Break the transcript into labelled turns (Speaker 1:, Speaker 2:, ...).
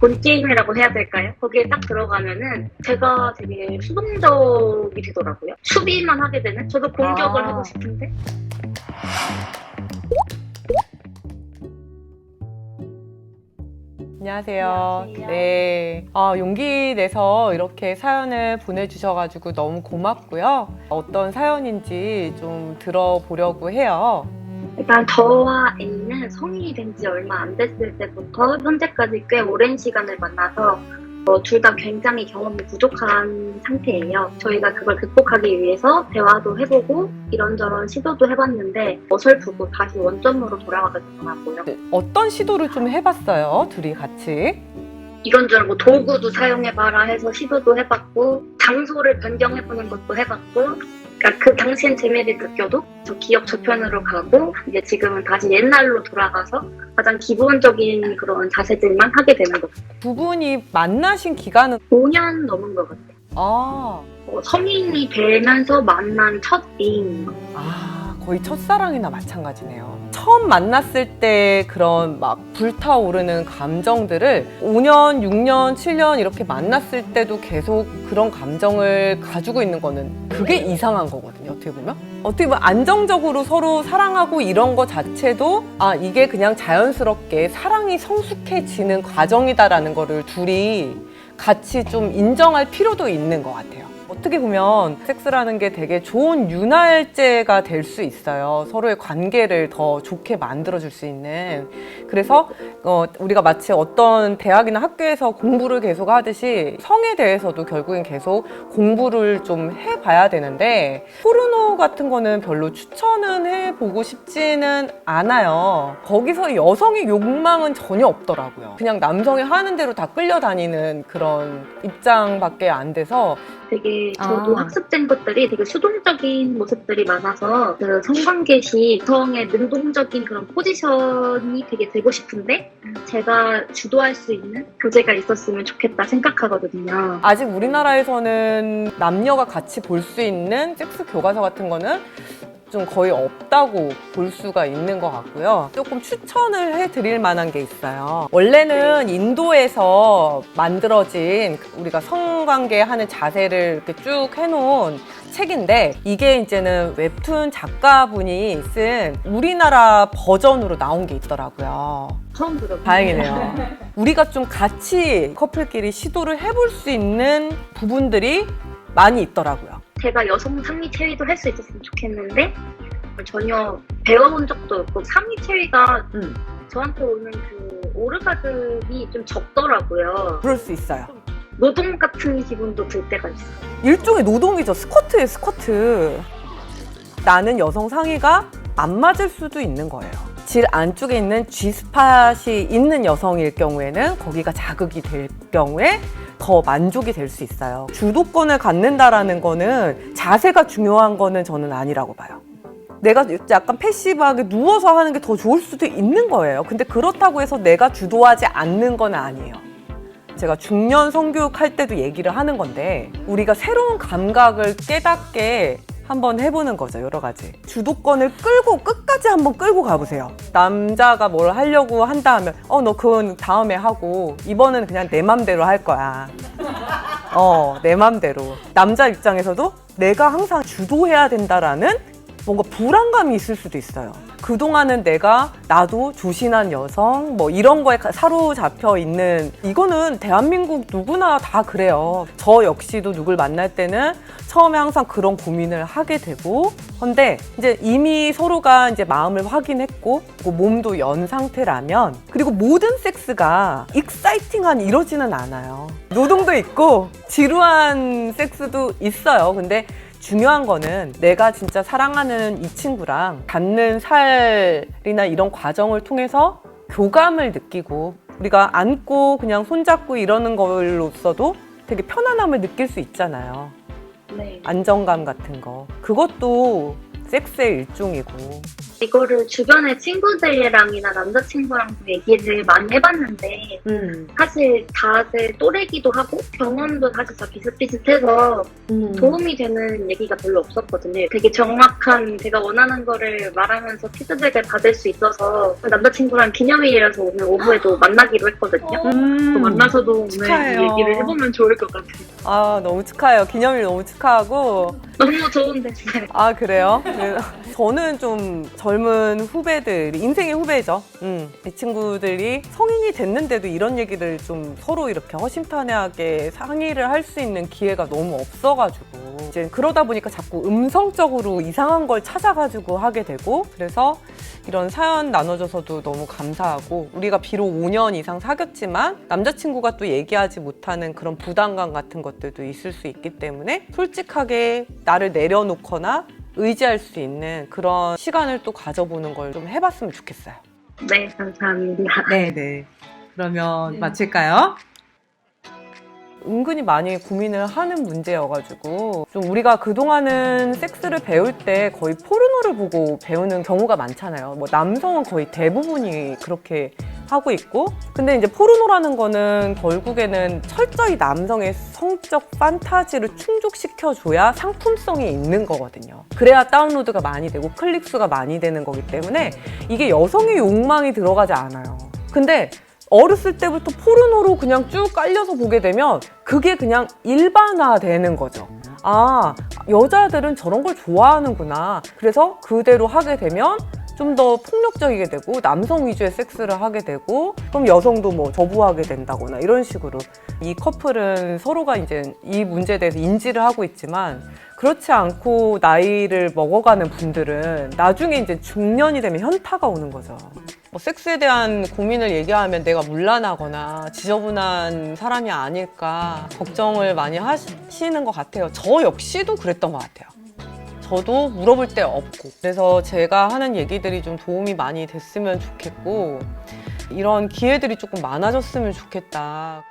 Speaker 1: 본게임이라고 해야 될까요? 거기에 딱 들어가면은 제가 되게 수동적이 되더라고요. 수비만 하게 되는? 저도 공격을 하고 싶은데.
Speaker 2: 안녕하세요.
Speaker 1: 안녕하세요.
Speaker 2: 네. 용기 내서 이렇게 사연을 보내주셔가지고 너무 고맙고요. 어떤 사연인지 좀 들어보려고 해요.
Speaker 1: 일단 저와 A는 성인이 된 지 얼마 안 됐을 때부터 현재까지 꽤 오랜 시간을 만나서 둘 다 굉장히 경험이 부족한 상태예요. 저희가 그걸 극복하기 위해서 대화도 해보고 이런저런 시도도 해봤는데 어설프고 다시 원점으로 돌아가게 되더라고요.
Speaker 2: 어떤 시도를 좀 해봤어요? 둘이 같이?
Speaker 1: 이런저런 뭐 도구도 사용해봐라 해서 시도도 해봤고 장소를 변경해보는 것도 해봤고 그러니까 그 당시엔 재미를 느껴도 저 기억 저편으로 가고 이제 지금은 다시 옛날로 돌아가서 가장 기본적인 그런 자세들만 하게 되는 것 같아요.
Speaker 2: 두 분이 만나신 기간은
Speaker 1: 5년 넘은 것 같아요. 성인이 되면서 만난 첫 애인.
Speaker 2: 거의 첫사랑이나 마찬가지네요. 처음 만났을 때 그런 막 불타오르는 감정들을 5년, 6년, 7년 이렇게 만났을 때도 계속 그런 감정을 가지고 있는 거는 그게 이상한 거거든요. 어떻게 보면. 어떻게 보면 안정적으로 서로 사랑하고 이런 거 자체도 이게 그냥 자연스럽게 사랑이 성숙해지는 과정이다라는 거를 둘이 같이 좀 인정할 필요도 있는 것 같아요. 어떻게 보면 섹스라는 게 되게 좋은 윤활제가 될 수 있어요. 서로의 관계를 더 좋게 만들어줄 수 있는. 그래서 우리가 마치 어떤 대학이나 학교에서 공부를 계속 하듯이 성에 대해서도 결국엔 계속 공부를 좀 해봐야 되는데 포르노 같은 거는 별로 추천은 해보고 싶지는 않아요. 거기서 여성의 욕망은 전혀 없더라고요. 그냥 남성이 하는 대로 다 끌려다니는 그런 입장밖에 안 돼서
Speaker 1: 되게 저도 학습된 것들이 되게 수동적인 모습들이 많아서 그 성관계 시 여성의 능동적인 그런 포지션이 되게 되고 싶은데 제가 주도할 수 있는 교재가 있었으면 좋겠다 생각하거든요.
Speaker 2: 아직 우리나라에서는 남녀가 같이 볼 수 있는 섹스 교과서 같은 거는 좀 거의 없다고 볼 수가 있는 것 같고요. 조금 추천을 해드릴 만한 게 있어요. 원래는 인도에서 만들어진 우리가 성관계 하는 자세를 이렇게 쭉 해놓은 책인데 이게 이제는 웹툰 작가분이 쓴 우리나라 버전으로 나온 게 있더라고요.
Speaker 1: 처음 들어요.
Speaker 2: 다행이네요. 우리가 좀 같이 커플끼리 시도를 해볼 수 있는 부분들이 많이 있더라고요.
Speaker 1: 제가 여성 상위 체위도 할 수 있었으면 좋겠는데 전혀 배워본 적도 없고 상위 체위가 저한테 오는 그 오르가즘이 좀 적더라고요.
Speaker 2: 그럴 수 있어요.
Speaker 1: 노동 같은 기분도 들 때가 있어요.
Speaker 2: 일종의 노동이죠. 스쿼트예요, 스쿼트. 나는 여성 상의가 안 맞을 수도 있는 거예요. 질 안쪽에 있는 G스팟이 있는 여성일 경우에는 거기가 자극이 될 경우에 더 만족이 될 수 있어요. 주도권을 갖는다라는 거는 자세가 중요한 거는 저는 아니라고 봐요. 내가 약간 패시브하게 누워서 하는 게 더 좋을 수도 있는 거예요. 근데 그렇다고 해서 내가 주도하지 않는 건 아니에요. 제가 중년 성교육 할 때도 얘기를 하는 건데 우리가 새로운 감각을 깨닫게 한번 해보는 거죠. 여러 가지 주도권을 끌고 끝까지 한번 끌고 가보세요. 남자가 뭘 하려고 한다 하면 너 그건 다음에 하고 이번에는 그냥 내 맘대로 할 거야. 내 맘대로. 남자 입장에서도 내가 항상 주도해야 된다라는 뭔가 불안감이 있을 수도 있어요. 그동안은 나도 조신한 여성 이런 거에 사로잡혀 있는, 이거는 대한민국 누구나 다 그래요. 저 역시도 누굴 만날 때는 처음에 항상 그런 고민을 하게 되고, 근데 이제 이미 서로가 이제 마음을 확인했고 몸도 연 상태라면, 그리고 모든 섹스가 익사이팅한 이러지는 않아요. 노동도 있고 지루한 섹스도 있어요. 근데 중요한 거는 내가 진짜 사랑하는 이 친구랑 닿는 살이나 이런 과정을 통해서 교감을 느끼고, 우리가 안고 그냥 손잡고 이러는 걸로써도 되게 편안함을 느낄 수 있잖아요.
Speaker 1: 네.
Speaker 2: 안정감 같은 거. 그것도 섹스의 일종이고.
Speaker 1: 이거를 주변의 친구들이랑이나 남자친구랑도 얘기를 많이 해봤는데 사실 다들 또래기도 하고 경험도 사실 다 비슷비슷해서 도움이 되는 얘기가 별로 없었거든요. 되게 정확한 제가 원하는 거를 말하면서 피드백을 받을 수 있어서 남자친구랑 기념일이라서 오늘 오후에도 만나기로 했거든요. 또 만나서도
Speaker 2: 축하해요.
Speaker 1: 오늘 얘기를 해보면 좋을 것 같아요.
Speaker 2: 아, 너무 축하해요. 기념일 너무 축하하고.
Speaker 1: 너무 좋은데.
Speaker 2: 아, 그래요? 저는 좀 젊은 후배들이, 인생의 후배죠. 이 친구들이 성인이 됐는데도 이런 얘기를 좀 서로 이렇게 허심탄회하게 상의를 할 수 있는 기회가 너무 없어가지고. 이제 그러다 보니까 자꾸 음성적으로 이상한 걸 찾아가지고 하게 되고, 그래서 이런 사연 나눠줘서도 너무 감사하고, 우리가 비록 5년 이상 사귀었지만 남자친구가 또 얘기하지 못하는 그런 부담감 같은 것들도 있을 수 있기 때문에 솔직하게 나를 내려놓거나 의지할 수 있는 그런 시간을 또 가져보는 걸 좀 해봤으면 좋겠어요.
Speaker 1: 네, 감사합니다.
Speaker 3: 네네. 그러면 마칠까요?
Speaker 2: 은근히 많이 고민을 하는 문제여가지고 좀 우리가 그동안은 섹스를 배울 때 거의 포르노를 보고 배우는 경우가 많잖아요. 뭐 남성은 거의 대부분이 그렇게 하고 있고, 근데 이제 포르노라는 거는 결국에는 철저히 남성의 성적 판타지를 충족시켜줘야 상품성이 있는 거거든요. 그래야 다운로드가 많이 되고 클릭 수가 많이 되는 거기 때문에 이게 여성의 욕망이 들어가지 않아요. 근데 어렸을 때부터 포르노로 그냥 쭉 깔려서 보게 되면 그게 그냥 일반화되는 거죠. 아, 여자들은 저런 걸 좋아하는구나. 그래서 그대로 하게 되면 좀 더 폭력적이게 되고 남성 위주의 섹스를 하게 되고, 그럼 여성도 뭐 저부하게 된다거나 이런 식으로. 이 커플은 서로가 이제 이 문제에 대해서 인지를 하고 있지만, 그렇지 않고 나이를 먹어가는 분들은 나중에 이제 중년이 되면 현타가 오는 거죠. 뭐 섹스에 대한 고민을 얘기하면 내가 문란하거나 지저분한 사람이 아닐까 걱정을 많이 하시는 것 같아요. 저 역시도 그랬던 것 같아요. 저도 물어볼 데 없고, 그래서 제가 하는 얘기들이 좀 도움이 많이 됐으면 좋겠고, 이런 기회들이 조금 많아졌으면 좋겠다.